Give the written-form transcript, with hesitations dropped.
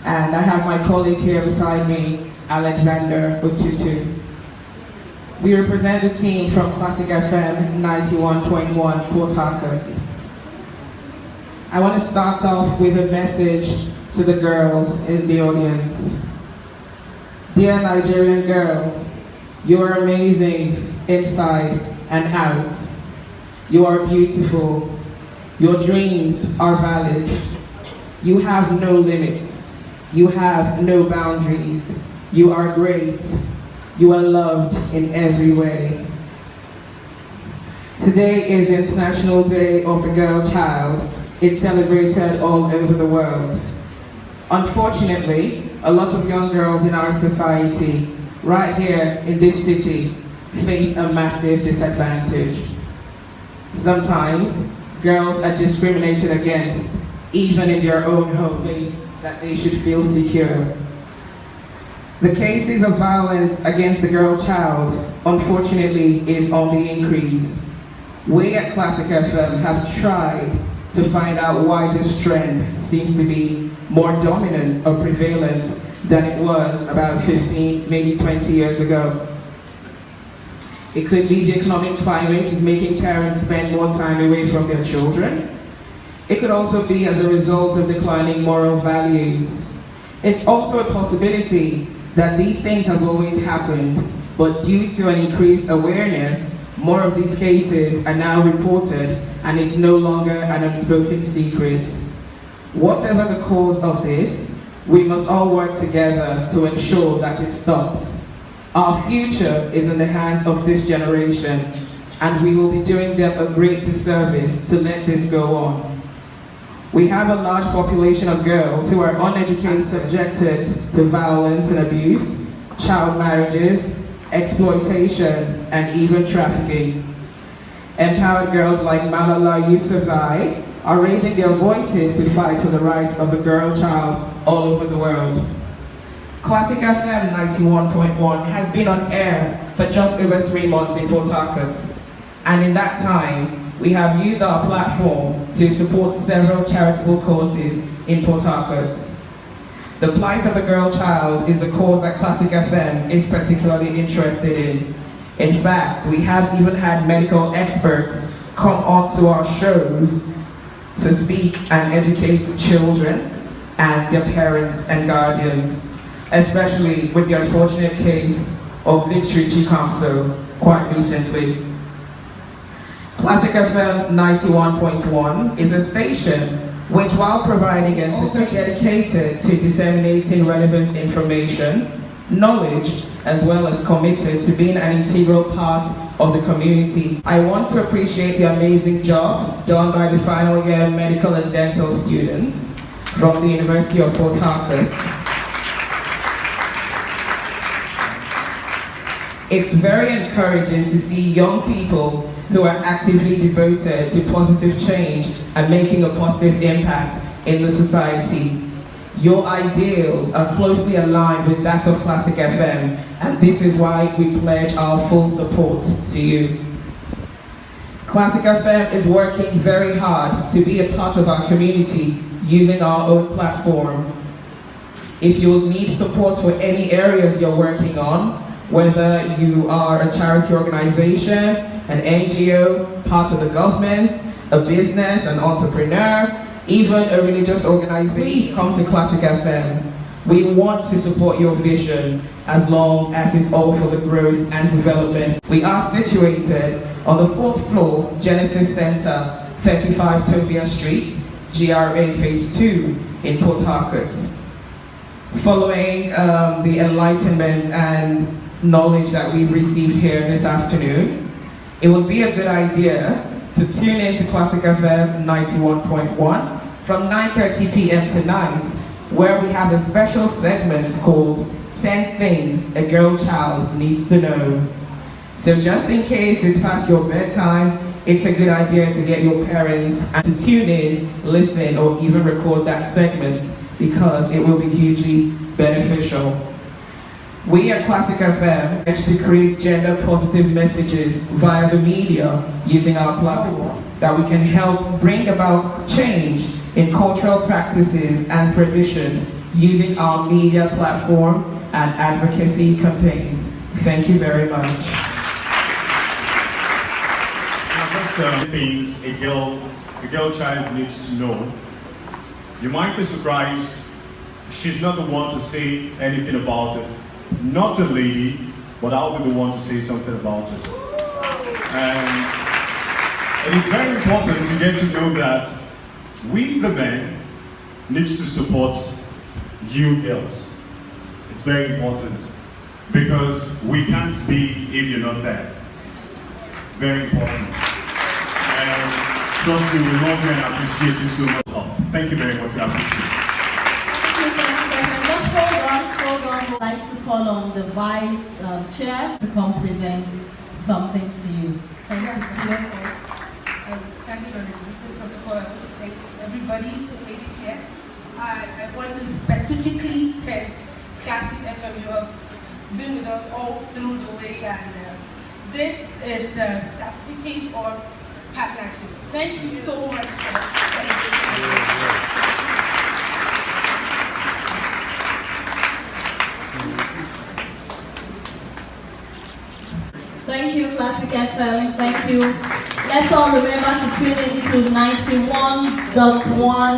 And I have my colleague here beside me, Alexander Otutu. We represent the team from Classic FM 91.1 Port Harcourt. I want to start off with a message to the girls in the audience. Dear Nigerian girl, you are amazing inside and out. You are beautiful. Your dreams are valid. You have no limits. You have no boundaries. You are great. You are loved in every way. Today is the International Day of the Girl Child. It's celebrated all over the world. Unfortunately, a lot of young girls in our society, right here in this city, face a massive disadvantage. Sometimes, girls are discriminated against, even in their own home place that they should feel secure. The cases of violence against the girl child, unfortunately, is on the increase. We at Classic FM have tried to find out why this trend seems to be more dominant or prevalent than it was about 15, maybe 20 years ago. It could be the economic climate is making parents spend more time away from their children. It could also be as a result of declining moral values. It's also a possibility that these things have always happened, but due to an increased awareness, more of these cases are now reported and it's no longer an unspoken secret. Whatever the cause of this, we must all work together to ensure that it stops. Our future is in the hands of this generation, and we will be doing them a great disservice to let this go on. We have a large population of girls who are uneducated, subjected to violence and abuse, child marriages, exploitation, and even trafficking. Empowered girls like Malala Yousafzai are raising their voices to fight for the rights of the girl child all over the world. Classic FM 91.1 has been on air for just over 3 months in Port Harcourt, and in that time, we have used our platform to support several charitable causes in Port Harcourt. The plight of the girl child is a cause that Classic FM is particularly interested in. In fact, we have even had medical experts come onto our shows to speak and educate children and their parents and guardians, especially with the unfortunate case of Victory Chikamso quite recently. Classic FM 91.1 is a station which, while providing and also dedicated to disseminating relevant information, knowledge, as well as committed to being an integral part of the community. I want to appreciate the amazing job done by the final year medical and dental students from the University of Port Harcourt. It's very encouraging to see young people who are actively devoted to positive change and making a positive impact in the society. Your ideals are closely aligned with that of Classic FM, and this is why we pledge our full support to you. Classic FM is working very hard to be a part of our community using our own platform. If you need support for any areas you're working on, whether you are a charity organization, an NGO, part of the government, a business, an entrepreneur, even a religious organization, please come to Classic FM. We want to support your vision as long as it's all for the growth and development. We are situated on the 4th floor, Genesis Center, 35 Tobia Street, GRA Phase 2 in Port Harcourt. Following the enlightenment and knowledge that we've received here this afternoon, it would be a good idea to tune in to Classic FM 91.1 from 9:30 p.m. tonight, where we have a special segment called 10 Things a Girl Child Needs to Know. So just in case it's past your bedtime, it's a good idea to get your parents and to tune in, listen, or even record that segment because it will be hugely beneficial. We at Classic FM wish to create gender-positive messages via the media using our platform that we can help bring about change in cultural practices and traditions using our media platform and advocacy campaigns. Thank you very much. Now, things a girl child needs to know. You might be surprised, she's not the one to say anything about it. Not a lady, but I'll be the one to say something about it. And it's very important to get to know that we, the men, need to support you girls. It's very important because we can't be if you're not there. Very important. And trust me, we love you and appreciate you so much. Thank you very much. We appreciate it. Just hold on. I'd like to call on the Vice Chair to come present something to you. Thank you, Chair. Standing on the existing protocol, I want to thank everybody who made it here. I want to specifically thank Classic FM. You have been with us all through the way, and this is a certificate of partnership. Thank you so much. Thank you, Classic FM. Thank you. Let's all remember to tune in to 91.1.